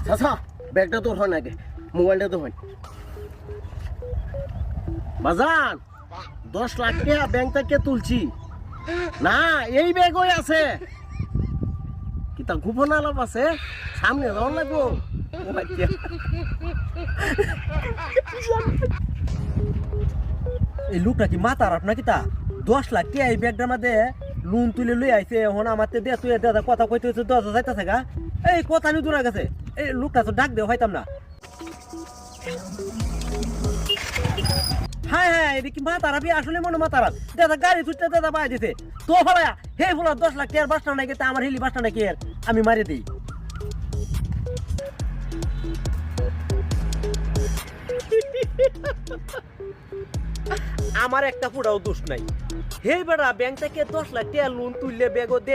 চাচা ব্যাগটা তোর হয় নাকি মোবাইলটা তো হয় বাজান 10 লাখ টাকা ব্যাংক থেকে তুলছি না এই ব্যাগই আছে কি তা গোপন আলাপ আছে সামনে যাওয়ার লাগবো এই লোকটা কি মাতার আপনার কি তা 10 লাখ টাকা এই ব্যাগটার মধ্যে লোন তুলে লই আইছে এখন আমার দে তুই দাদা কথা কইতে হচ্ছে 10 যাইতেছে গা এই কথা নি দূরে গেছে এই লোকটা তো ডাক দেও হইতাম না হ্যাঁ হ্যাঁ এদিকে মাতারা বি আসলে মনে মাতারা দাদা গাড়ি ছুটতে দাদা পাই দিছে তো ফলায়া হে ফলা 10 লাখ টাকার বাসটা নাকি তা আমার হিলি বাসটা নাকি আমি মারি দিই আমার একটা পুরাও দোষ নাই হে বেড়া ব্যাংক থেকে 10 লাখ টাকা লোন তুললে ব্যাগও দে